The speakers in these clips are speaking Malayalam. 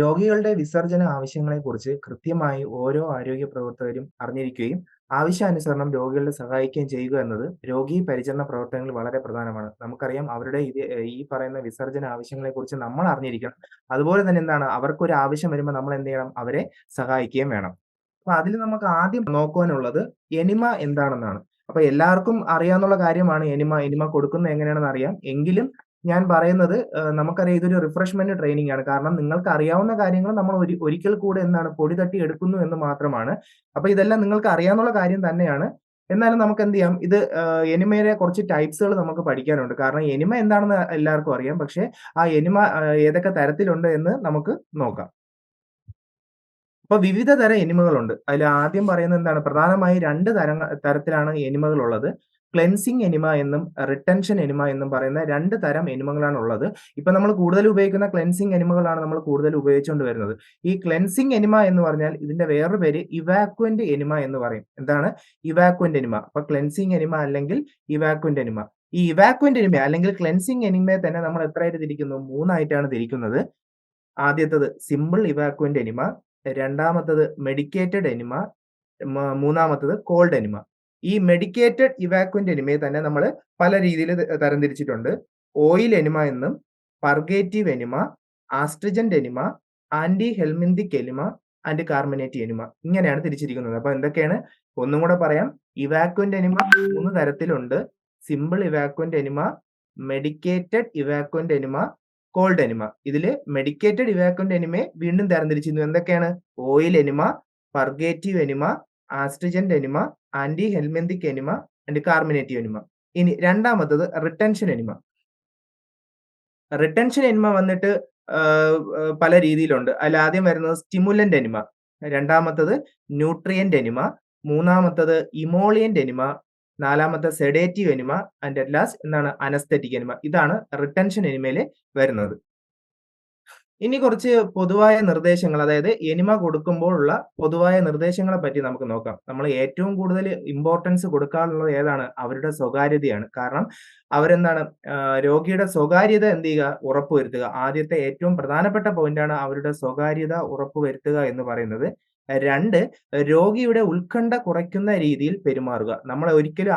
രോഗികളുടെ വിസർജന ആവശ്യങ്ങളെക്കുറിച്ച് കൃത്യമായി ഓരോ ആരോഗ്യ പ്രവർത്തകരും അറിഞ്ഞിരിക്കുകയും ആവശ്യാനുസരണം രോഗികളെ സഹായിക്കുകയും ചെയ്യുക എന്നത് രോഗി പരിചരണ പ്രവർത്തനങ്ങളിൽ വളരെ പ്രധാനമാണ്. നമുക്കറിയാം അവരുടെ ഈ പറയുന്ന വിസർജന ആവശ്യങ്ങളെക്കുറിച്ച് നമ്മൾ അറിഞ്ഞിരിക്കണം. അതുപോലെ തന്നെ എന്താണ് അവർക്കൊരു ആവശ്യം വരുമ്പോൾ നമ്മൾ എന്ത് ചെയ്യണം? അവരെ സഹായിക്കുകയും വേണം. അപ്പൊ അതിൽ നമുക്ക് ആദ്യം നോക്കുവാനുള്ളത് എനിമ എന്താണെന്നാണ്. അപ്പൊ എല്ലാവർക്കും അറിയാവുന്ന കാര്യമാണ് എനിമ. എനിമ കൊടുക്കുന്നത് എങ്ങനെയാണെന്ന് അറിയാം. എങ്കിലും ഞാൻ പറയുന്നത് നമുക്കറിയാം ഇതൊരു റിഫ്രഷ്മെന്റ് ട്രെയിനിങ് ആണ്. കാരണം നിങ്ങൾക്ക് അറിയാവുന്ന കാര്യങ്ങൾ നമ്മൾ ഒരിക്കൽ കൂടെ എന്താണ് പൊടി തട്ടി എടുക്കുന്നു എന്ന് മാത്രമാണ്. അപ്പൊ ഇതെല്ലാം നിങ്ങൾക്ക് അറിയാവുന്ന കാര്യം തന്നെയാണ്. എന്നാലും നമുക്ക് എന്ത് ചെയ്യാം? ഇത് എനിമയുടെ കുറച്ച് ടൈപ്സുകൾ നമുക്ക് പഠിക്കാനുണ്ട്. കാരണം എനിമ എന്താണെന്ന് എല്ലാവർക്കും അറിയാം. പക്ഷേ ആ എനിമ ഏതൊക്കെ തരത്തിലുണ്ട് എന്ന് നമുക്ക് നോക്കാം. അപ്പൊ വിവിധ തരം എനിമകളുണ്ട്. അതിൽ ആദ്യം പറയുന്നത് എന്താണ്? പ്രധാനമായും 2 തരത്തിലാണ് എനിമകളുള്ളത്. ക്ലെൻസിങ് എനിമ എന്നും റിട്ടൻഷൻ എനിമ എന്നും പറയുന്ന 2 തരം എനിമകളാണ് ഉള്ളത്. ഇപ്പൊ നമ്മൾ കൂടുതൽ ഉപയോഗിക്കുന്ന ക്ലെൻസിങ് എനിമകളാണ് നമ്മൾ കൂടുതൽ ഉപയോഗിച്ചുകൊണ്ട് വരുന്നത്. ഈ ക്ലെൻസിങ് എനിമ എന്ന് പറഞ്ഞാൽ ഇതിന്റെ വേറൊരു പേര് ഇവാക്വന്റ് എനിമ എന്ന് പറയും. എന്താണ്? ഇവാക്വന്റ് എനിമ. അപ്പൊ ക്ലെൻസിങ് എനിമ അല്ലെങ്കിൽ ഇവാക്വന്റ് എനിമ. ഈ ഇവാക്വന്റ് എനിമ അല്ലെങ്കിൽ ക്ലെൻസിങ് എനിമയെ തന്നെ നമ്മൾ എത്രയായിട്ട് തിരിക്കുന്നു? 3 ആയിട്ടാണ് തിരിക്കുന്നത്. ആദ്യത്തത് സിമ്പിൾ ഇവാക്വന്റ് എനിമ, രണ്ടാമത്തത് മെഡിക്കേറ്റഡ് എനിമ, മൂന്നാമത്തത് കോൾഡ് എനിമ. ഈ മെഡിക്കേറ്റഡ് ഇവാക്വന്റ് എനിമയെ തന്നെ നമ്മൾ പല രീതിയിൽ തരംതിരിച്ചിട്ടുണ്ട്. ഓയിൽ എനിമ എന്നും, purgative enema, astringent enema, anti helminthic enema and carminate enema. ഇങ്ങനെയാണ് തിരിച്ചിരിക്കുന്നത്. അപ്പൊ എന്തൊക്കെയാണ്? ഒന്നും കൂടെ പറയാം. ഇവാക്വന്റ് എനിമ 3 തരത്തിലുണ്ട്. Simple evacuant enema, medicated evacuant enema, cold enema. ഇതില് മെഡിക്കേറ്റഡ് ഇവാക്വന്റ് എനിമയെ വീണ്ടും തരംതിരിച്ചിരുന്നു. എന്തൊക്കെയാണ്? Oil enema, purgative enema, astringent enema, anti helminthic enema and carminative enema. ഇനി രണ്ടാമത്തത് റിട്ടൻഷൻ എനിമ. റിട്ടൻഷൻ എനിമ വന്നിട്ട് പല രീതിയിലുണ്ട്. അതിൽ ആദ്യം വരുന്നത് സ്റ്റിമുലന്റ് എനിമ, രണ്ടാമത്തത് ന്യൂട്രിയന്റ് എനിമ, മൂന്നാമത്തത് ഇമോളിയന്റ് എനിമ, നാലാമത്തെ sedative enema and at last എന്താണ്? Anaesthetic enema. ഇതാണ് റിട്ടൻഷൻ എനിമയിൽ വരുന്നത്. ഇനി കുറച്ച് പൊതുവായ നിർദ്ദേശങ്ങൾ, അതായത് എനിമ കൊടുക്കുമ്പോഴുള്ള പൊതുവായ നിർദ്ദേശങ്ങളെ പറ്റി നമുക്ക് നോക്കാം. നമ്മൾ ഏറ്റവും കൂടുതൽ ഇമ്പോർട്ടൻസ് കൊടുക്കാറുള്ളത് ഏതാണ്? അവരുടെ സ്വകാര്യതയാണ്. കാരണം അവരെന്താണ് രോഗിയുടെ സ്വകാര്യത എന്ത് ചെയ്യുക? ഉറപ്പുവരുത്തുക. ആദ്യത്തെ ഏറ്റവും പ്രധാനപ്പെട്ട പോയിന്റാണ് അവരുടെ സ്വകാര്യത ഉറപ്പുവരുത്തുക എന്ന് പറയുന്നത്. 2 രോഗിയുടെ ഉത്കണ്ഠ കുറയ്ക്കുന്ന രീതിയിൽ പെരുമാറുക. നമ്മൾ ഒരിക്കലും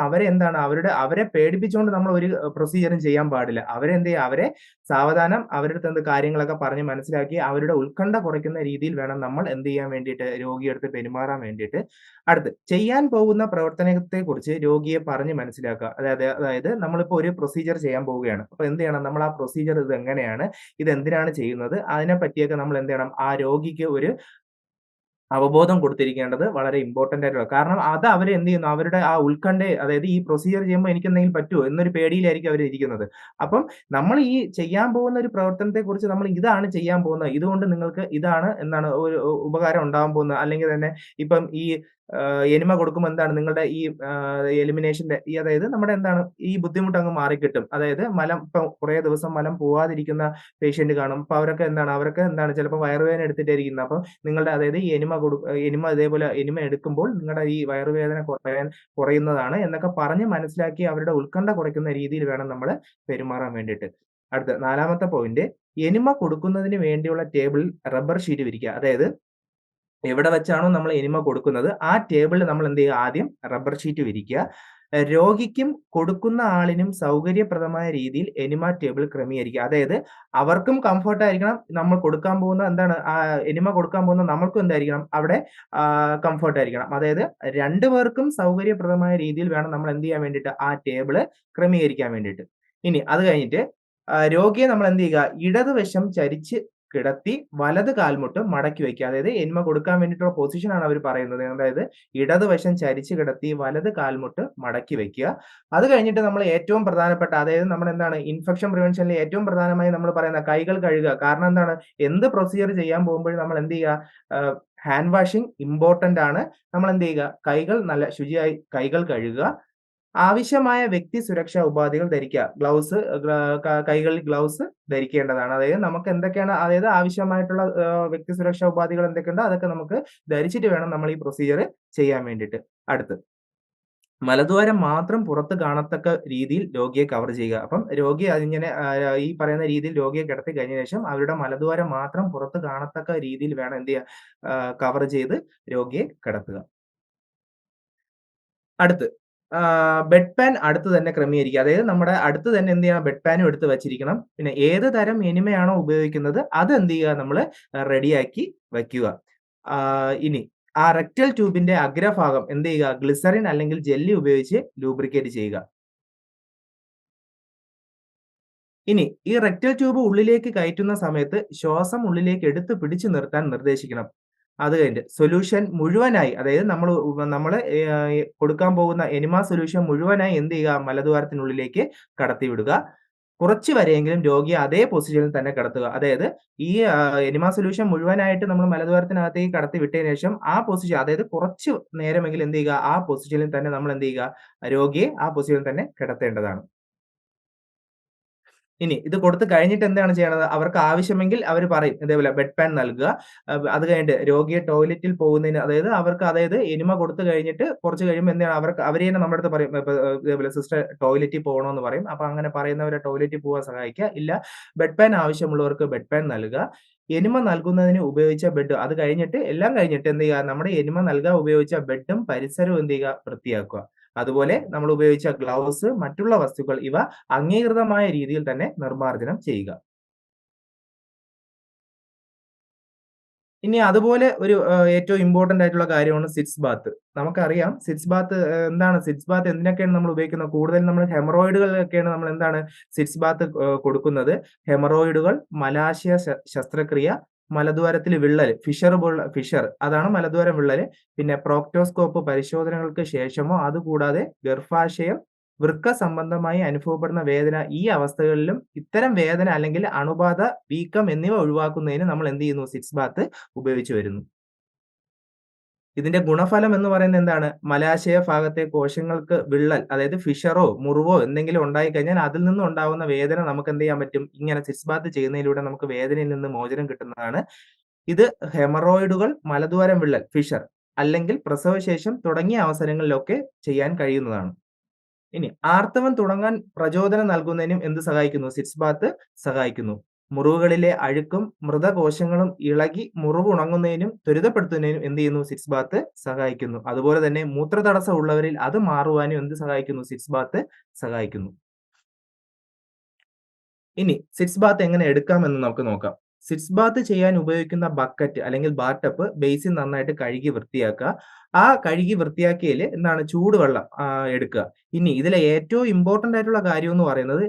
അവരെ പേടിപ്പിച്ചുകൊണ്ട് നമ്മൾ ഒരു പ്രൊസീജറും ചെയ്യാൻ പാടില്ല. അവരെന്ത് ചെയ്യുക? അവരെ സാവധാനം അവരുടെ അടുത്ത് കാര്യങ്ങളൊക്കെ പറഞ്ഞ് മനസ്സിലാക്കി അവരുടെ ഉത്കണ്ഠ കുറയ്ക്കുന്ന രീതിയിൽ വേണം നമ്മൾ എന്ത് ചെയ്യാൻ വേണ്ടിയിട്ട്? രോഗിയെടുത്ത് പെരുമാറാൻ വേണ്ടിയിട്ട്. അടുത്ത് ചെയ്യാൻ പോകുന്ന പ്രവർത്തനത്തെക്കുറിച്ച് രോഗിയെ പറഞ്ഞ് മനസ്സിലാക്കുക. അതായത് നമ്മളിപ്പോ ഒരു പ്രൊസീജർ ചെയ്യാൻ പോവുകയാണ്. അപ്പൊ എന്ത് ചെയ്യണം? നമ്മൾ ആ പ്രൊസീജർ ഇത് എങ്ങനെയാണ്? ഇത് എന്തിനാണ് ചെയ്യുന്നത്? അതിനെ പറ്റിയൊക്കെ നമ്മൾ എന്ത് ചെയ്യണം? ആ രോഗിക്ക് ഒരു അവബോധം കൊടുത്തിരിക്കേണ്ടത് വളരെ ഇമ്പോർട്ടന്റ് ആയിട്ടുള്ള. കാരണം അത് അവര് എന്ത് ചെയ്യുന്നു? അവരുടെ ആ അതായത് ഈ പ്രൊസീജിയർ ചെയ്യുമ്പോൾ എനിക്കെന്തെങ്കിലും പറ്റുമോ എന്നൊരു പേടിയിലായിരിക്കും അവര് ഇരിക്കുന്നത്. അപ്പം നമ്മൾ ഈ ചെയ്യാൻ പോകുന്ന ഒരു പ്രവർത്തനത്തെക്കുറിച്ച് നമ്മൾ ഇതാണ് ചെയ്യാൻ പോകുന്നത്. ഇതുകൊണ്ട് നിങ്ങൾക്ക് ഇതാണ് എന്താണ് ഒരു ഉപകാരം ഉണ്ടാവാൻ പോകുന്നത്. അല്ലെങ്കിൽ തന്നെ ഇപ്പം ഈ എനിമ കൊടുക്കുമ്പോൾ എന്താണ് നിങ്ങളുടെ ഈ എലിമിനേഷന്റെ അതായത് നമ്മുടെ എന്താണ് ഈ ബുദ്ധിമുട്ട് അങ്ങ് മാറിക്കിട്ടും. അതായത് മലം ഇപ്പം കുറേ ദിവസം മലം പോവാതിരിക്കുന്ന പേഷ്യന്റ് കാണും. അപ്പൊ അവരൊക്കെ എന്താണ് ചിലപ്പോൾ വയറുവേദന എടുത്തിട്ടായിരിക്കുന്നത്. അപ്പം നിങ്ങളുടെ അതായത് ഈ എനിമ ഇതേപോലെ എനിമ എടുക്കുമ്പോൾ നിങ്ങളുടെ ഈ വയറുവേദന കുറയുന്നതാണ് എന്നൊക്കെ പറഞ്ഞ് മനസ്സിലാക്കി അവരുടെ ഉത്കണ്ഠ കുറയ്ക്കുന്ന രീതിയിൽ വേണം നമ്മൾ പെരുമാറാൻ വേണ്ടിയിട്ട്. അടുത്ത 4-മത്തെ പോയിന്റ്, എനിമ കൊടുക്കുന്നതിന് വേണ്ടിയുള്ള ടേബിളിൽ റബ്ബർ ഷീറ്റ് വിരിക്കുക. അതായത് എവിടെ വെച്ചാണോ നമ്മൾ എനിമ കൊടുക്കുന്നത് ആ ടേബിളിൽ നമ്മൾ എന്ത് ചെയ്യുക? ആദ്യം റബ്ബർ ഷീറ്റ് വിരിക്കുക. രോഗിക്കും കൊടുക്കുന്ന ആളിനും സൗകര്യപ്രദമായ രീതിയിൽ എനിമ ടേബിൾ ക്രമീകരിക്കുക. അതായത് അവർക്കും കംഫർട്ട് ആയിരിക്കണം. നമ്മൾ കൊടുക്കാൻ പോകുന്ന എന്താണ് എനിമ കൊടുക്കാൻ പോകുന്ന നമ്മൾക്കും എന്തായിരിക്കണം? അവിടെ കംഫർട്ട് ആയിരിക്കണം. അതായത് 2 പേർക്കും സൗകര്യപ്രദമായ രീതിയിൽ വേണം നമ്മൾ എന്ത് ചെയ്യാൻ വേണ്ടിയിട്ട്? ആ ടേബിൾ ക്രമീകരിക്കാൻ വേണ്ടിയിട്ട്. ഇനി അത് കഴിഞ്ഞിട്ട് രോഗിയെ നമ്മൾ എന്ത് ചെയ്യുക? ഇടതുവശം ചരിച്ച് കിടത്തി വലത് കാൽമുട്ട് മടക്കി വയ്ക്കുക. അതായത് എനിമ കൊടുക്കാൻ വേണ്ടിയിട്ടുള്ള പൊസിഷൻ ആണ് അവർ പറയുന്നത്. അതായത് ഇടതുവശം ചരിച്ച് കിടത്തി വലത് കാൽമുട്ട് മടക്കി വയ്ക്കുക. അത് കഴിഞ്ഞിട്ട് നമ്മൾ ഏറ്റവും പ്രധാനപ്പെട്ട, അതായത് നമ്മൾ എന്താണ് ഇൻഫെക്ഷൻ പ്രിവെൻഷനിൽ ഏറ്റവും പ്രധാനമായി നമ്മൾ പറയുന്ന കൈകൾ കഴുകുക. കാരണം എന്താണ്? എന്ത് പ്രൊസീജിയർ ചെയ്യാൻ പോകുമ്പോഴും നമ്മൾ എന്ത് ചെയ്യുക? ഹാൻഡ് വാഷിംഗ് ഇമ്പോർട്ടന്റ് ആണ്. നമ്മൾ എന്ത് ചെയ്യുക? കൈകൾ നല്ല ശുചിയായി കൈകൾ കഴുകുക. ആവശ്യമായ വ്യക്തി സുരക്ഷാ ഉപാധികൾ ധരിക്കുക. കൈകളിൽ ഗ്ലൗസ് ധരിക്കേണ്ടതാണ്. അതായത് നമുക്ക് എന്തൊക്കെയാണ് അതായത് ആവശ്യമായിട്ടുള്ള വ്യക്തി സുരക്ഷാ ഉപാധികൾ എന്തൊക്കെയുണ്ടോ അതൊക്കെ നമുക്ക് ധരിച്ചിട്ട് വേണം നമ്മൾ ഈ പ്രൊസീജിയർ ചെയ്യാൻ വേണ്ടിയിട്ട്. അടുത്ത് മലദ്വാരം മാത്രം പുറത്ത് കാണത്തക്ക രീതിയിൽ രോഗിയെ കവർ ചെയ്യുക. അപ്പം രോഗി അതിങ്ങനെ ഈ പറയുന്ന രീതിയിൽ രോഗിയെ കിടത്തി കഴിഞ്ഞ ശേഷം അവരുടെ മലദ്വാരം മാത്രം പുറത്ത് കാണത്തക്ക രീതിയിൽ വേണം എന്ത് ചെയ്യുക? കവർ ചെയ്ത് രോഗിയെ കിടത്തുക. അടുത്ത് ബെഡ് പാൻ അടുത്ത് തന്നെ ക്രമീകരിക്കുക. അതായത് നമ്മുടെ അടുത്ത് തന്നെ എന്ത് ചെയ്യണം? ബെഡ് പാനും എടുത്ത് വച്ചിരിക്കണം. പിന്നെ ഏത് തരം എനിമയാണോ ഉപയോഗിക്കുന്നത് അത് എന്ത് ചെയ്യുക? നമ്മള് റെഡിയാക്കി വയ്ക്കുക. ഇനി ആ റെക്ടൽ ട്യൂബിന്റെ അഗ്രഭാഗം എന്ത് ചെയ്യുക? ഗ്ലിസറിൻ അല്ലെങ്കിൽ ജെല്ലി ഉപയോഗിച്ച് ലൂബ്രിക്കേറ്റ് ചെയ്യുക. ഇനി ഈ റെക്ടൽ ട്യൂബ് ഉള്ളിലേക്ക് കയറ്റുന്ന സമയത്ത് ശ്വാസം ഉള്ളിലേക്ക് എടുത്ത് പിടിച്ചു നിർത്താൻ നിർദ്ദേശിക്കണം. അത് കഴിഞ്ഞിട്ട് സൊല്യൂഷൻ മുഴുവനായി അതായത് നമ്മള് കൊടുക്കാൻ പോകുന്ന എനിമ സൊല്യൂഷൻ മുഴുവനായി എന്ത് ചെയ്യുക? മലദ്വാരത്തിനുള്ളിലേക്ക് കടത്തിവിടുക. കുറച്ച് വരെയെങ്കിലും രോഗിയെ അതേ പൊസിഷനിൽ തന്നെ കിടത്തുക. അതായത് ഈ എനിമ സൊല്യൂഷൻ മുഴുവനായിട്ട് നമ്മൾ മലദ്വാരത്തിനകത്തേക്ക് കടത്തി വിട്ടതിന് ശേഷം ആ പൊസിഷൻ അതായത് കുറച്ച് നേരമെങ്കിലും എന്ത് ചെയ്യുക? ആ പൊസിഷനിൽ തന്നെ നമ്മൾ എന്ത് ചെയ്യുക? രോഗിയെ ആ പൊസിഷനിൽ തന്നെ കിടത്തേണ്ടതാണ്. ഇനി ഇത് കൊടുത്ത് കഴിഞ്ഞിട്ട് എന്താണ് ചെയ്യണത്? അവർക്ക് ആവശ്യമെങ്കിൽ അവര് പറയും. ഇതേപോലെ ബെഡ് പാൻ നൽകുക. അത് കഴിഞ്ഞിട്ട് രോഗിയെ ടോയ്ലറ്റിൽ പോകുന്നതിന് അതായത് എനിമ കൊടുത്തു കഴിഞ്ഞിട്ട് കുറച്ച് കഴിയുമ്പോൾ എന്താണ് അവര് തന്നെ നമ്മുടെ അടുത്ത് പറയും. ഇതേപോലെ സിസ്റ്റർ ടോയ്ലറ്റിൽ പോകണമെന്ന് പറയും. അപ്പൊ അങ്ങനെ പറയുന്നവരെ ടോയ്ലറ്റിൽ പോകാൻ സഹായിക്കുക. ഇല്ല ബെഡ് പാൻ ആവശ്യമുള്ളവർക്ക് ബെഡ് പാൻ നൽകുക. എനിമ നൽകുന്നതിന് ഉപയോഗിച്ച ബെഡ് അത് കഴിഞ്ഞിട്ട് എല്ലാം കഴിഞ്ഞിട്ട് എന്ത് ചെയ്യുക? നമ്മുടെ എനിമ നൽകാൻ ഉപയോഗിച്ച ബെഡും പരിസരവും എന്ത് ചെയ്യുക? വൃത്തിയാക്കുക. അതുപോലെ നമ്മൾ ഉപയോഗിച്ച ഗ്ലൗസ്, മറ്റുള്ള വസ്തുക്കൾ ഇവ അംഗീകൃതമായ രീതിയിൽ തന്നെ നിർമ്മാർജ്ജനം ചെയ്യുക. ഇനി അതുപോലെ ഒരു ഏറ്റവും ഇമ്പോർട്ടന്റ് ആയിട്ടുള്ള കാര്യമാണ് സിറ്റ്സ് ബാത്ത്. നമുക്കറിയാം സിറ്റ്സ് ബാത്ത് എന്താണ് സിറ്റ്സ് ബാത്ത് എന്തിനൊക്കെയാണ് നമ്മൾ ഉപയോഗിക്കുന്നത്? കൂടുതലും നമ്മൾ ഹെമറോയിഡുകളിലൊക്കെയാണ് നമ്മൾ എന്താണ് സിറ്റ്സ് ബാത്ത് കൊടുക്കുന്നത്. ഹെമറോയിഡുകൾ, മലാശയ ശസ്ത്രക്രിയ, മലദ്വാരത്തിൽ വിള്ളൽ, ഫിഷർ അതാണ് മലദ്വാരം വിള്ളല്. പിന്നെ പ്രോക്ടോസ്കോപ്പ് പരിശോധനകൾക്ക് ശേഷമോ അതുകൂടാതെ ഗർഭാശയം, വൃക്ക സംബന്ധമായി അനുഭവപ്പെടുന്ന വേദന ഈ അവസ്ഥകളിലും ഇത്തരം വേദന അല്ലെങ്കിൽ അണുബാധ, വീക്കം എന്നിവ ഒഴിവാക്കുന്നതിന് നമ്മൾ എന്ത് ചെയ്യുന്നു? സിറ്റ്സ് ബാത്ത് ഉപയോഗിച്ചു വരുന്നു. ഇതിന്റെ ഗുണഫലം എന്ന് പറയുന്നത് എന്താണ്? മലാശയ ഭാഗത്തെ കോശങ്ങൾക്ക് വിള്ളൽ അതായത് ഫിഷറോ മുറിവോ എന്തെങ്കിലും ഉണ്ടായിക്കഴിഞ്ഞാൽ അതിൽ നിന്നും ഉണ്ടാകുന്ന വേദന നമുക്ക് എന്ത് ചെയ്യാൻ പറ്റും? ഇങ്ങനെ സിറ്റ്സ് ബാത്ത് ചെയ്യുന്നതിലൂടെ നമുക്ക് വേദനയിൽ നിന്ന് മോചനം കിട്ടുന്നതാണ്. ഇത് ഹെമറോയിഡുകൾ, മലദ്വാരം വിള്ളൽ, ഫിഷർ അല്ലെങ്കിൽ പ്രസവശേഷം തുടങ്ങിയ അവസരങ്ങളിലൊക്കെ ചെയ്യാൻ കഴിയുന്നതാണ്. ഇനി ആർത്തവം തുടങ്ങാൻ പ്രചോദനം നൽകുന്നതിനും എന്ത് സഹായിക്കുന്നു? സിറ്റ്സ് ബാത്ത് സഹായിക്കുന്നു. മുറിവുകളിലെ അഴുക്കും മൃതകോശങ്ങളും ഇളകി മുറിവ് ഉണങ്ങുന്നതിനും ത്വരിതപ്പെടുത്തുന്നതിനും എന്ത് ചെയ്യുന്നു? സിറ്റ്സ് ബാത്ത് സഹായിക്കുന്നു. അതുപോലെ തന്നെ മൂത്രതടസ്സം ഉള്ളവരിൽ അത് മാറുവാനും എന്ത് സഹായിക്കുന്നു? സിറ്റ്സ് ബാത്ത് സഹായിക്കുന്നു. ഇനി സിറ്റ്സ് ബാത്ത് എങ്ങനെ എടുക്കാമെന്ന് നമുക്ക് നോക്കാം. സിറ്റ്സ് ബാത്ത് ചെയ്യാൻ ഉപയോഗിക്കുന്ന ബക്കറ്റ് അല്ലെങ്കിൽ ബാത്ത് ബേസിൻ നന്നായിട്ട് കഴുകി വൃത്തിയാക്കുക. ആ കഴുകി വൃത്തിയാക്കിയതിൽ എന്താണ് ചൂടുവെള്ളം എടുക്കുക. ഇനി ഇതിലെ ഏറ്റവും ഇമ്പോർട്ടന്റ് ആയിട്ടുള്ള കാര്യം എന്ന് പറയുന്നത്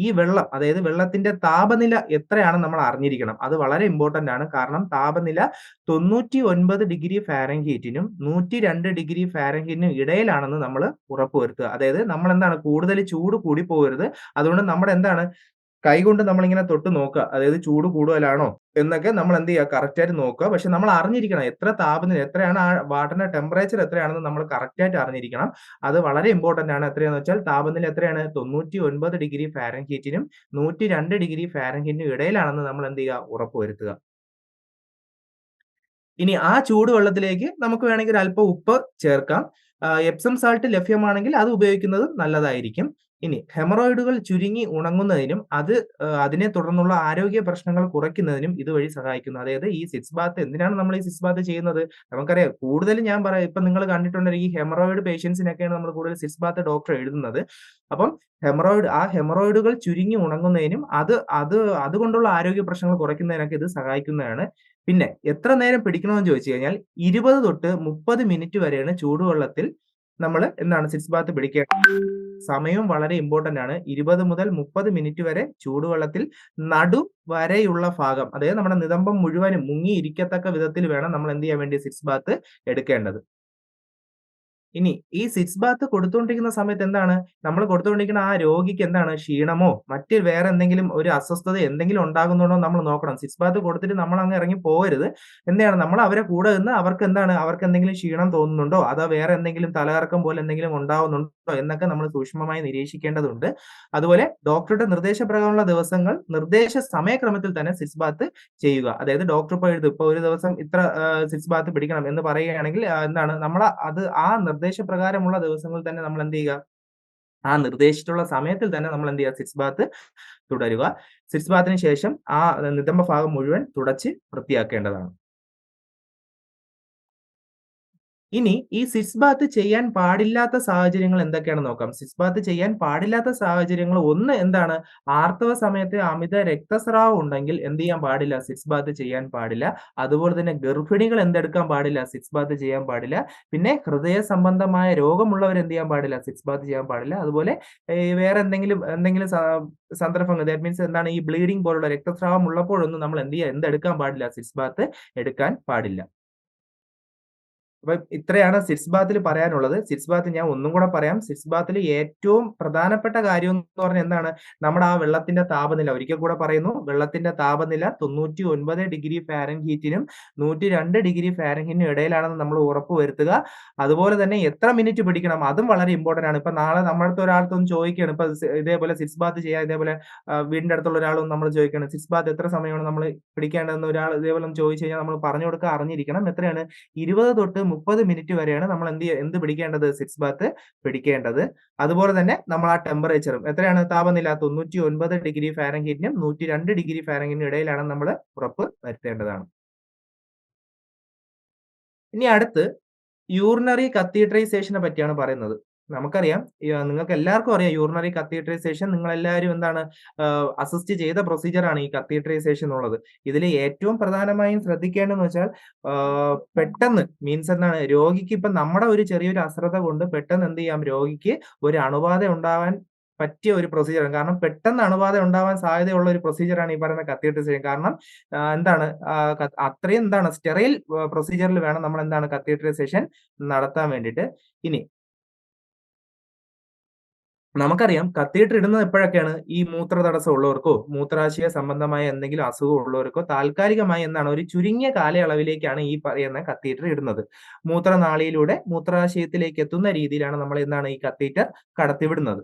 ഈ വെള്ളം അതായത് വെള്ളത്തിന്റെ താപനില എത്രയാണെന്ന് നമ്മൾ അറിഞ്ഞിരിക്കണം. അത് വളരെ ഇമ്പോർട്ടന്റ് ആണ്. കാരണം താപനില 99 ഡിഗ്രി ഫാരൻഹീറ്റിനും 102 ഡിഗ്രി ഫാരൻഹീറ്റിനും ഇടയിലാണെന്ന് നമ്മൾ ഉറപ്പുവരുത്തുക. അതായത് നമ്മൾ എന്താണ് കൂടുതൽ ചൂട് കൂടി പോകരുത്. അതുകൊണ്ട് നമ്മുടെ എന്താണ് കൈകൊണ്ട് നമ്മളിങ്ങനെ തൊട്ട് നോക്കുക. അതായത് ചൂട് കൂടുതലാണോ എന്നൊക്കെ നമ്മൾ എന്ത് ചെയ്യുക? കറക്റ്റ് ആയിട്ട് നോക്കുക. പക്ഷെ നമ്മൾ അറിഞ്ഞിരിക്കണം എത്ര താപനില എത്രയാണ് ആ വാട്ടറിന്റെ ടെമ്പറേച്ചർ എത്രയാണെന്ന് നമ്മൾ കറക്റ്റ് ആയിട്ട് അറിഞ്ഞിരിക്കണം. അത് വളരെ ഇമ്പോർട്ടന്റ് ആണ്. എത്രയാണെന്ന് വെച്ചാൽ താപനില എത്രയാണ്? 99 ഡിഗ്രി ഫാരൻഹീറ്റിനും 102 ഡിഗ്രി ഫാരൻഹീറ്റിനും ഇടയിലാണെന്ന് നമ്മൾ എന്ത് ചെയ്യുക? ഉറപ്പുവരുത്തുക. ഇനി ആ ചൂടുവെള്ളത്തിലേക്ക് നമുക്ക് വേണമെങ്കിൽ ഒരു അല്പം ഉപ്പ് ചേർക്കാം. എപ്സം സാൾട്ട് ലഭ്യമാണെങ്കിൽ അത് ഉപയോഗിക്കുന്നത് നല്ലതായിരിക്കും. ഇനി ഹെമറോയിഡുകൾ ചുരുങ്ങി ഉണങ്ങുന്നതിനും അതിനെ തുടർന്നുള്ള ആരോഗ്യ പ്രശ്നങ്ങൾ കുറയ്ക്കുന്നതിനും ഇതുവഴി സഹായിക്കുന്നു. അതായത് ഈ സിറ്റ്സ് ബാത്ത് എന്തിനാണ് നമ്മൾ ഈ സിറ്റ്സ് ബാത്ത് ചെയ്യുന്നത്? നമുക്കറിയാം കൂടുതലും ഞാൻ പറയാം ഇപ്പൊ നിങ്ങൾ കണ്ടിട്ടുണ്ടെങ്കിൽ ഈ ഹെമറോയിഡ് പേഷ്യൻസിനൊക്കെയാണ് നമ്മൾ കൂടുതൽ സിറ്റ്സ് ബാത്ത് ഡോക്ടർ എഴുതുന്നത്. അപ്പം ഹെമറോയിഡുകൾ ചുരുങ്ങി ഉണങ്ങുന്നതിനും അതുകൊണ്ടുള്ള ആരോഗ്യ പ്രശ്നങ്ങൾ കുറയ്ക്കുന്നതിനൊക്കെ ഇത് സഹായിക്കുന്നതാണ്. പിന്നെ എത്ര നേരം പിടിക്കണമെന്ന് ചോദിച്ചു കഴിഞ്ഞാൽ 20 തൊട്ട് 30 മിനിറ്റ് വരെയാണ് ചൂടുവെള്ളത്തിൽ നമ്മൾ എന്താണ് സിറ്റ്സ് ബാത്ത് പിടിക്കേണ്ടത്. സമയവും വളരെ ഇമ്പോർട്ടന്റ് ആണ്. 20 മുതൽ 30 മിനിറ്റ് വരെ ചൂടുവെള്ളത്തിൽ വരെയുള്ള ഭാഗം അതായത് നമ്മുടെ നിതംബം മുഴുവനും മുങ്ങിയിരിക്കത്തക്ക വിധത്തിൽ വേണം നമ്മൾ എന്ത് ചെയ്യാൻ വേണ്ടി സിറ്റ്സ് ബാത്ത് എടുക്കേണ്ടത്. ഇനി ഈ സിറ്റ്സ് ബാത്ത് കൊടുത്തുകൊണ്ടിരിക്കുന്ന സമയത്ത് എന്താണ് നമ്മൾ കൊടുത്തുകൊണ്ടിരിക്കുന്ന ആ രോഗിക്ക് എന്താണ് ക്ഷീണമോ മറ്റ് വേറെ എന്തെങ്കിലും ഒരു അസ്വസ്ഥത എന്തെങ്കിലും ഉണ്ടാകുന്നുണ്ടോ നമ്മൾ നോക്കണം. സിറ്റ്സ് ബാത്ത് കൊടുത്തിട്ട് നമ്മൾ അങ്ങ് ഇറങ്ങി പോകരുത്. എന്താണ് നമ്മൾ അവരെ കൂടെ നിന്ന് അവർക്ക് എന്തെങ്കിലും ക്ഷീണം തോന്നുന്നുണ്ടോ അതോ വേറെ എന്തെങ്കിലും തലകറക്കം പോലെ എന്തെങ്കിലും ഉണ്ടാവുന്നുണ്ടോ എന്നൊക്കെ നമ്മൾ സൂക്ഷ്മമായി നിരീക്ഷിക്കേണ്ടതുണ്ട്. അതുപോലെ ഡോക്ടറുടെ നിർദ്ദേശപ്രകാരമുള്ള ദിവസങ്ങൾ നിർദ്ദേശ സമയക്രമത്തിൽ തന്നെ സിറ്റ്സ് ബാത്ത് ചെയ്യുക. അതായത് ഡോക്ടർ ഇപ്പൊ ഒരു ദിവസം ഇത്ര സിറ്റ്സ് ബാത്ത് പിടിക്കണം എന്ന് പറയുകയാണെങ്കിൽ എന്താണ് നമ്മൾ ആ നിർദ്ദേശപ്രകാരമുള്ള ദിവസങ്ങളിൽ തന്നെ നമ്മൾ എന്ത് ചെയ്യുക? ആ നിർദ്ദേശിച്ചിട്ടുള്ള സമയത്തിൽ തന്നെ നമ്മൾ എന്ത് ചെയ്യുക? സിറ്റ്സ് ബാത്ത് തുടരുക. സിറ്റ്സ് ബാത്തിന് ശേഷം ആ നിതംബ ഭാഗം മുഴുവൻ തുടച്ച് വൃത്തിയാക്കേണ്ടതാണ്. ഇനി ഈ സിറ്റ്സ് ബാത്ത് ചെയ്യാൻ പാടില്ലാത്ത സാഹചര്യങ്ങൾ എന്തൊക്കെയാണെന്ന് നോക്കാം. സിറ്റ്സ് ബാത്ത് ചെയ്യാൻ പാടില്ലാത്ത സാഹചര്യങ്ങൾ ഒന്ന് എന്താണ്? ആർത്തവ സമയത്ത് അമിത രക്തസ്രാവം ഉണ്ടെങ്കിൽ എന്ത് ചെയ്യാൻ പാടില്ല? സിറ്റ്സ് ബാത്ത് ചെയ്യാൻ പാടില്ല. അതുപോലെ തന്നെ ഗർഭിണികൾ എന്തെടുക്കാൻ പാടില്ല? സിറ്റ്സ് ബാത്ത് ചെയ്യാൻ പാടില്ല. പിന്നെ ഹൃദയ സംബന്ധമായ രോഗമുള്ളവർ എന്ത് ചെയ്യാൻ പാടില്ല? സിറ്റ്സ് ബാത്ത് ചെയ്യാൻ പാടില്ല. അതുപോലെ വേറെ എന്തെങ്കിലും സന്ദർഭങ്ങൾ ദാറ്റ് മീൻസ് എന്താണ് ഈ ബ്ലീഡിംഗ് പോലുള്ള രക്തസ്രാവം ഉള്ളപ്പോഴൊന്നും നമ്മൾ എന്തെടുക്കാൻ പാടില്ല? സിറ്റ്സ് ബാത്ത് എടുക്കാൻ പാടില്ല. അപ്പൊ ഇത്രയാണ് സിറ്റ്സ് ബാത്തിൽ പറയാനുള്ളത്. സിറ്റ്സ് ബാത്ത് ഞാൻ ഒന്നും കൂടെ പറയാം. സിറ്റ്സ് ബാത്തിൽ ഏറ്റവും പ്രധാനപ്പെട്ട കാര്യം എന്ന് പറഞ്ഞാൽ എന്താണ്? നമ്മുടെ ആ വെള്ളത്തിന്റെ താപനില ഒരിക്കൽ കൂടെ പറയുന്നു. വെള്ളത്തിന്റെ താപനില 99 ഡിഗ്രി ഫാരൻഹീറ്റിനും 102 ഡിഗ്രി ഫാരൻഹീറ്റിനും ഇടയിലാണെന്ന് നമ്മൾ ഉറപ്പുവരുത്തുക. അതുപോലെ തന്നെ എത്ര മിനിറ്റ് പിടിക്കണം അതും വളരെ ഇമ്പോർട്ടന്റ് ആണ്. ഇപ്പൊ നാളെ നമ്മുടെ അടുത്ത് ഒരാളടുത്തൊന്ന് ചോദിക്കുകയാണ്. ഇപ്പൊ ഇതേപോലെ സിറ്റ്സ് ബാത്ത് ചെയ്യാൻ ഇതേപോലെ വീടിന്റെ അടുത്തുള്ള ഒരാളും നമ്മൾ ചോദിക്കുകയാണ്. സിറ്റ്സ് ബാത്ത് എത്ര സമയമാണ് നമ്മൾ പിടിക്കേണ്ടതെന്ന് ഒരാൾ ഇതേപോലെ ചോദിച്ചു കഴിഞ്ഞാൽ നമ്മൾ പറഞ്ഞു കൊടുക്കുക അറിഞ്ഞിരിക്കണം. എത്രയാണ്? 20 തൊട്ട് 30 മിനിറ്റ് വരെയാണ് നമ്മൾ എന്ത് പിടിക്കേണ്ടത്? സിറ്റ്സ് ബാത്ത് പിടിക്കേണ്ടത്. അതുപോലെ തന്നെ നമ്മൾ ആ ടെമ്പറേച്ചറും എത്രയാണ്? താപനില 99 ഡിഗ്രി ഫാരൻഹീറ്റിനും 102 ഡിഗ്രി ഫാരൻഹീറ്റിനും ഇടയിലാണെന്ന് നമ്മൾ ഉറപ്പ് വരുത്തേണ്ടതാണ്. ഇനി അടുത്ത് യൂറിനറി കത്തീഡ്രൈസേഷനെ പറ്റിയാണ് പറയുന്നത്. നമുക്കറിയാം നിങ്ങൾക്ക് എല്ലാവർക്കും അറിയാം യൂറിനറി കത്തീഡ്രൈസേഷൻ നിങ്ങളെല്ലാവരും എന്താണ് അസിസ്റ്റ് ചെയ്ത പ്രൊസീജിയർ ആണ് ഈ കത്തീഡ്രൈസേഷൻ എന്നുള്ളത്. ഇതിൽ ഏറ്റവും പ്രധാനമായും ശ്രദ്ധിക്കേണ്ടതെന്ന് വെച്ചാൽ പെട്ടെന്ന് മീൻസ് എന്താണ് രോഗിക്ക് ഇപ്പം നമ്മുടെ ഒരു ചെറിയൊരു അശ്രദ്ധ കൊണ്ട് പെട്ടെന്ന് എന്ത് ചെയ്യാം? രോഗിക്ക് ഒരു അണുബാധ ഉണ്ടാവാൻ പറ്റിയ ഒരു പ്രൊസീജിയറാണ്. കാരണം പെട്ടെന്ന് അണുബാധ ഉണ്ടാവാൻ സാധ്യതയുള്ള ഒരു പ്രൊസീജിയറാണ് ഈ പറയുന്ന കത്തീഡ്രൈസേഷൻ. കാരണം എന്താണ് അത്രയും എന്താണ് സ്റ്റെറൈൽ പ്രൊസീജിയറിൽ വേണം നമ്മൾ എന്താണ് കത്തീഡ്രൈസേഷൻ നടത്താൻ വേണ്ടിയിട്ട്. ഇനി നമുക്കറിയാം കത്തീറ്റർ ഇടുന്നത് എപ്പോഴൊക്കെയാണ്? ഈ മൂത്ര തടസ്സം ഉള്ളവർക്കോ മൂത്രാശയ സംബന്ധമായ എന്തെങ്കിലും അസുഖം ഉള്ളവർക്കോ താൽക്കാലികമായി എന്താണ് ഒരു ചുരുങ്ങിയ കാലയളവിലേക്കാണ് ഈ പറയുന്ന കത്തീറ്റർ ഇടുന്നത്. മൂത്രനാളിയിലൂടെ മൂത്രാശയത്തിലേക്ക് എത്തുന്ന രീതിയിലാണ് നമ്മൾ എന്താണ് ഈ കത്തീറ്റർ കടത്തിവിടുന്നത്.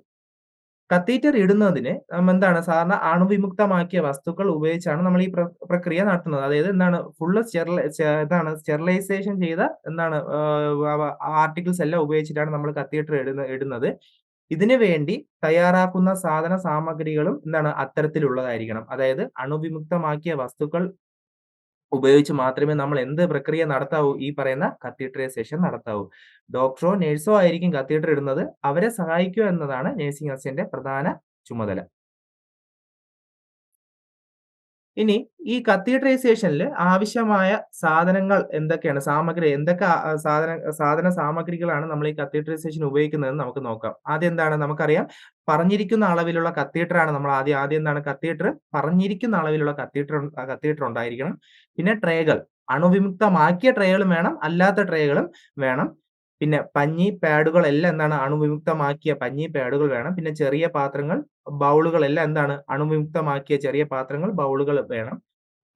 കത്തീറ്റർ ഇടുന്നതിന് എന്താണ് സാധാരണ അണുവിമുക്തമാക്കിയ വസ്തുക്കൾ ഉപയോഗിച്ചാണ് നമ്മൾ ഈ പ്രക്രിയ നടത്തുന്നത്. അതായത് എന്താണ് ഫുള്ള് സ്റ്റെറിലൈസേഷൻ ചെയ്ത എന്താണ് ആർട്ടിക്കിൾസ് എല്ലാം ഉപയോഗിച്ചിട്ടാണ് നമ്മൾ കത്തീറ്റർ ഇടുന്നത്. ഇതിനു വേണ്ടി തയ്യാറാക്കുന്ന സാധന സാമഗ്രികളും എന്താണ് അത്തരത്തിലുള്ളതായിരിക്കണം. അതായത് അണുവിമുക്തമാക്കിയ വസ്തുക്കൾ ഉപയോഗിച്ച് മാത്രമേ നമ്മൾ എന്ത് പ്രക്രിയ നടത്താവൂ? ഈ പറയുന്ന കത്തീഡ്രൈസേഷൻ നടത്താവൂ. ഡോക്ടറോ നഴ്സോ ആയിരിക്കും കത്തീറ്റർ ഇടുന്നത്. അവരെ സഹായിക്കുക എന്നതാണ് നഴ്സിംഗ് അസിസ്റ്റന്റിന്റെ പ്രധാന ചുമതല. ഇനി ഈ കത്തീഡ്രൈസേഷനിൽ ആവശ്യമായ സാധനങ്ങൾ എന്തൊക്കെയാണ്? എന്തൊക്കെ സാധന സാമഗ്രികളാണ് നമ്മൾ ഈ കത്തീഡ്രൈസേഷൻ ഉപയോഗിക്കുന്നതെന്ന് നമുക്ക് നോക്കാം. ആദ്യം എന്താണ്? നമുക്കറിയാം പറഞ്ഞിരിക്കുന്ന അളവിലുള്ള കത്തീറ്ററാണ് നമ്മൾ ആദ്യം എന്താണ് കത്തീറ്റർ പറഞ്ഞിരിക്കുന്ന അളവിലുള്ള കത്തീറ്റർ ഉണ്ടായിരിക്കണം. പിന്നെ ട്രേകൾ അണുവിമുക്തമാക്കിയ ട്രേകളും വേണം, അല്ലാത്ത ട്രേകളും വേണം. പിന്നെ പഞ്ഞി, പാഡുകൾ എല്ലാം എന്താണ് അണുവിമുക്തമാക്കിയ പഞ്ഞി, പാഡുകൾ വേണം. പിന്നെ ചെറിയ പാത്രങ്ങൾ, ബൗളുകൾ എല്ലാം എന്താണ് അണുവിമുക്തമാക്കിയ ചെറിയ പാത്രങ്ങൾ, ബൗളുകൾ വേണം.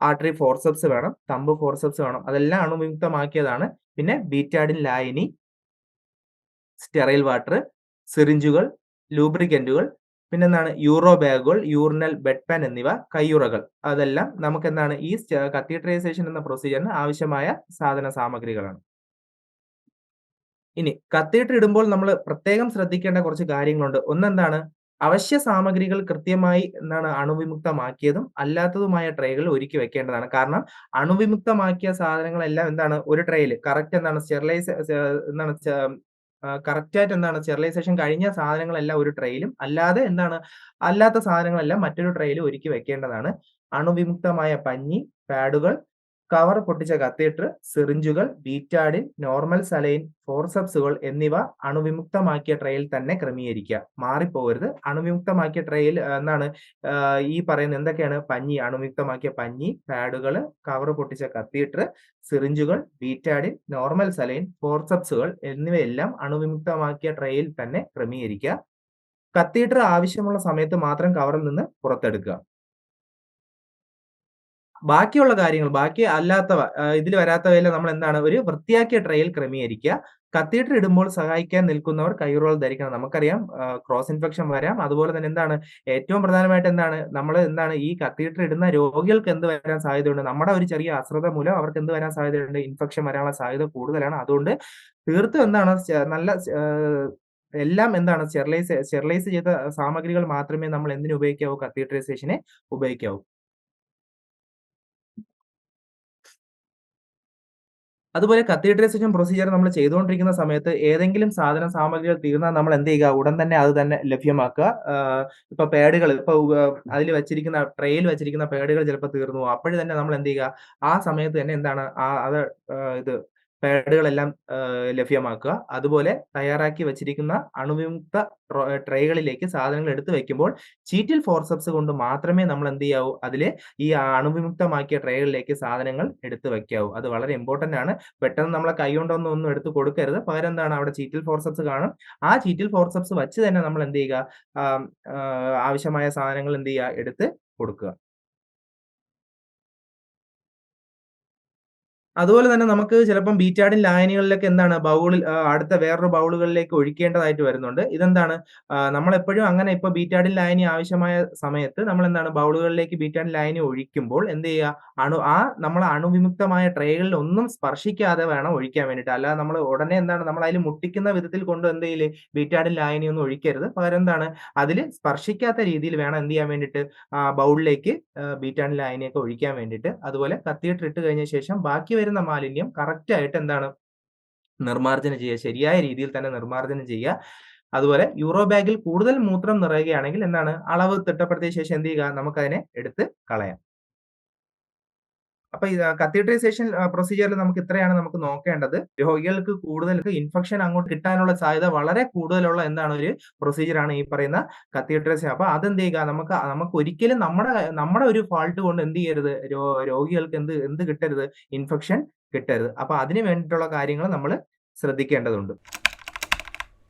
ആർട്ടറി ഫോർസെപ്സ് വേണം, തമ്പ് ഫോർസെപ്സ് വേണം. അതെല്ലാം അണുവിമുക്തമാക്കിയതാണ്. പിന്നെ ബീറ്റാഡിൻ ലായനി, സ്റ്റെറൈൽ വാട്ടർ, സിറിഞ്ചുകൾ, ലൂബ്രിക്കന്റുകൾ, പിന്നെന്താണ് യൂറോ ബാഗുകൾ, യൂറിനൽ ബെഡ് പാൻ എന്നിവ, കയ്യുറകൾ. അതെല്ലാം നമുക്ക് എന്താണ് ഈ കത്തീഡ്രൈസേഷൻ എന്ന പ്രൊസീജിയറിന് ആവശ്യമായ സാധന സാമഗ്രികളാണ്. ഇനി കത്തീറ്റർ ഇടുമ്പോൾ നമ്മൾ പ്രത്യേകം ശ്രദ്ധിക്കേണ്ട കുറച്ച് കാര്യങ്ങളുണ്ട്. ഒന്നെന്താണ്? അവശ്യ സാമഗ്രികൾ കൃത്യമായി എന്താണ് അണുവിമുക്തമാക്കിയതും അല്ലാത്തതുമായ ട്രേകളിൽ ഒരുക്കി വെക്കേണ്ടതാണ്. കാരണം അണുവിമുക്തമാക്കിയ സാധനങ്ങളെല്ലാം എന്താണ് ഒരു ട്രേയില് കറക്റ്റ് എന്താണ് കറക്റ്റ് ആയിട്ട് എന്താണ് സ്റ്റെറിലൈസേഷൻ കഴിഞ്ഞ സാധനങ്ങളെല്ലാം ഒരു ട്രേയിലും അല്ലാത്ത സാധനങ്ങളെല്ലാം മറ്റൊരു ട്രേയിലും ഒരുക്കി വെക്കേണ്ടതാണ്. അണുവിമുക്തമായ പഞ്ഞി, പാഡുകൾ, കവർ പൊട്ടിച്ച കത്തീറ്റർ, സിറിഞ്ചുകൾ, ബീറ്റാഡിൻ, നോർമൽ സലൈൻ, ഫോർസെപ്സുകൾ എന്നിവ അണുവിമുക്തമാക്കിയ ട്രേയിൽ തന്നെ ക്രമീകരിക്കുക. മാറിപ്പോകരുത്. അണുവിമുക്തമാക്കിയ ട്രേയിൽ എന്താണ് ഈ പറയുന്ന എന്തൊക്കെയാണ്? പഞ്ഞി, അണുവിമുക്തമാക്കിയ പഞ്ഞി, പാഡുകൾ, കവർ പൊട്ടിച്ച കത്തീറ്റർ, സിറിഞ്ചുകൾ, ബീറ്റാഡിൻ, നോർമൽ സലൈൻ, ഫോർസെപ്സുകൾ എന്നിവയെല്ലാം അണുവിമുക്തമാക്കിയ ട്രേയിൽ തന്നെ ക്രമീകരിക്കുക. കത്തീറ്റർ ആവശ്യമുള്ള സമയത്ത് മാത്രം കവറിൽ നിന്ന് പുറത്തെടുക്കുക. ബാക്കിയുള്ള കാര്യങ്ങൾ, ബാക്കി അല്ലാത്തവ ഇതിൽ വരാത്തവയെല്ലാം നമ്മൾ എന്താണ് ഒരു വൃത്തിയാക്കിയ ട്രേയിൽ ക്രമീകരിക്കുക. കത്തീറ്റർ ഇടുമ്പോൾ സഹായിക്കാൻ നിൽക്കുന്നവർ കൈയുറകൾ ധരിക്കണം. നമുക്കറിയാം ക്രോസ് ഇൻഫെക്ഷൻ വരാം. അതുപോലെ തന്നെ എന്താണ് ഏറ്റവും പ്രധാനമായിട്ട് എന്താണ് നമ്മൾ എന്താണ് ഈ കത്തീറ്റർ ഇടുന്ന രോഗികൾക്ക് എന്ത് വരാൻ സാധ്യതയുണ്ട്? നമ്മുടെ ഒരു ചെറിയ അശ്രദ്ധ മൂലം അവർക്ക് എന്ത് വരാൻ സാധ്യതയുണ്ട്? ഇൻഫെക്ഷൻ വരാനുള്ള സാധ്യത കൂടുതലാണ്. അതുകൊണ്ട് തീർത്തും എന്താണ് നല്ല എല്ലാം എന്താണ് സ്റ്റെറിലൈസ് ചെയ്ത സാമഗ്രികൾ മാത്രമേ നമ്മൾ എന്തിന് ഉപയോഗിക്കാവൂ? കത്തീറ്ററൈസേഷന് ഉപയോഗിക്കാവൂ. അതുപോലെ കത്തീഡ്രൈസേഷൻ പ്രൊസീജിയർ നമ്മൾ ചെയ്തുകൊണ്ടിരിക്കുന്ന സമയത്ത് ഏതെങ്കിലും സാധന സാമഗ്രികൾ തീർന്നാൽ നമ്മൾ എന്ത് ചെയ്യുക? ഉടൻ തന്നെ അത് തന്നെ ലഭ്യമാക്കുക. ഇപ്പൊ പാഡുകൾ ഇപ്പൊ അതിൽ വെച്ചിരിക്കുന്ന ട്രേയിൽ വെച്ചിരിക്കുന്ന പാഡുകൾ ചിലപ്പോൾ തീർന്നു പോകും. അപ്പഴ് തന്നെ നമ്മൾ എന്ത് ചെയ്യുക? ആ സമയത്ത് തന്നെ എന്താണ് അത് ഇത് പാഡുകളെല്ലാം ലഭ്യമാക്കുക. അതുപോലെ തയ്യാറാക്കി വെച്ചിരിക്കുന്ന അണുവിമുക്ത ട്രേകളിലേക്ക് സാധനങ്ങൾ എടുത്ത് വെക്കുമ്പോൾ ചീറ്റിൽ ഫോർസെപ്സ് കൊണ്ട് മാത്രമേ നമ്മൾ എന്ത് ചെയ്യാവൂ? അതില് ഈ അണുവിമുക്തമാക്കിയ ട്രേകളിലേക്ക് സാധനങ്ങൾ എടുത്ത് വെക്കാവൂ. അത് വളരെ ഇമ്പോർട്ടന്റ് ആണ്. പെട്ടെന്ന് നമ്മളെ കൈകൊണ്ടൊന്നും ഒന്നും എടുത്ത് കൊടുക്കരുത്. പകരം എന്താണ് അവിടെ ചീറ്റിൽ ഫോർസെപ്സ് കാണും. ആ ചീറ്റിൽ ഫോർസെപ്സ് വച്ച് തന്നെ നമ്മൾ എന്ത് ചെയ്യുക? ആഹ് ആവശ്യമായ സാധനങ്ങൾ എന്ത് ചെയ്യുക? എടുത്ത് കൊടുക്കുക. അതുപോലെ തന്നെ നമുക്ക് ചിലപ്പം ബീറ്റാഡിൻ ലായനികളിലൊക്കെ എന്താണ് ബൗളിൽ അടുത്ത വേറൊരു ബൗളുകളിലേക്ക് ഒഴിക്കേണ്ടതായിട്ട് വരുന്നുണ്ട്. ഇതെന്താണ് നമ്മളെപ്പോഴും അങ്ങനെ ഇപ്പൊ ബീറ്റാഡിൻ ലായനി ആവശ്യമായ സമയത്ത് നമ്മളെന്താണ് ബൗളുകളിലേക്ക് ബീറ്റാഡിൻ ലായനി ഒഴിക്കുമ്പോൾ എന്ത് ചെയ്യുക? നമ്മൾ അണുവിമുക്തമായ ട്രേകളിൽ ഒന്നും സ്പർശിക്കാതെ വേണം ഒഴിക്കാൻ വേണ്ടിയിട്ട്. അല്ലാതെ നമ്മൾ ഉടനെ എന്താണ് നമ്മൾ അതിൽ മുട്ടിക്കുന്ന വിധത്തിൽ കൊണ്ട് എന്ത് ചെയ്യല് ബീറ്റാഡിൻ ലായനി ഒന്നും ഒഴിക്കരുത്. പകരം എന്താണ് അതിൽ സ്പർശിക്കാത്ത രീതിയിൽ വേണം എന്ത് ചെയ്യാൻ വേണ്ടിയിട്ട് ബൗളിലേക്ക് ബീറ്റാഡിൻ ലായനിയൊക്കെ ഒഴിക്കാൻ വേണ്ടിയിട്ട്. അതുപോലെ കത്തീറ്റർ ഇട്ട് കഴിഞ്ഞ ശേഷം ബാക്കി വരുന്ന മാലിന്യം കറക്റ്റ് ആയിട്ട് എന്താണ് നിർമ്മാർജ്ജനം ചെയ്യുക. ശരിയായ രീതിയിൽ തന്നെ നിർമ്മാർജ്ജനം ചെയ്യുക. അതുപോലെ യൂറോ ബാഗിൽ കൂടുതൽ മൂത്രം നിറയുകയാണെങ്കിൽ എന്താണ് അളവ് തിട്ടപ്പെടുത്തിയ ശേഷം എന്ത് ചെയ്യുക? നമുക്കതിനെ എടുത്ത് കളയാം. അപ്പൊ കത്തീഡ്രൈസേഷൻ പ്രൊസീജിയറിൽ നമുക്ക് ഇത്രയാണ് നമുക്ക് നോക്കേണ്ടത്. രോഗികൾക്ക് കൂടുതൽ ഇൻഫെക്ഷൻ അങ്ങോട്ട് കിട്ടാനുള്ള സാധ്യത വളരെ കൂടുതലുള്ള എന്താണ് ഒരു പ്രൊസീജിയർ ആണ് ഈ പറയുന്ന കത്തീഡ്രൈസേഷൻ. അപ്പൊ അതെന്ത് ചെയ്യുക? നമുക്ക് ഒരിക്കലും നമ്മുടെ ഒരു ഫാൾട്ട് കൊണ്ട് എന്ത് ചെയ്യരുത്? രോഗികൾക്ക് എന്ത് കിട്ടരുത്? ഇൻഫെക്ഷൻ കിട്ടരുത്. അപ്പൊ അതിന് വേണ്ടിയിട്ടുള്ള കാര്യങ്ങൾ നമ്മൾ ശ്രദ്ധിക്കേണ്ടതുണ്ട്.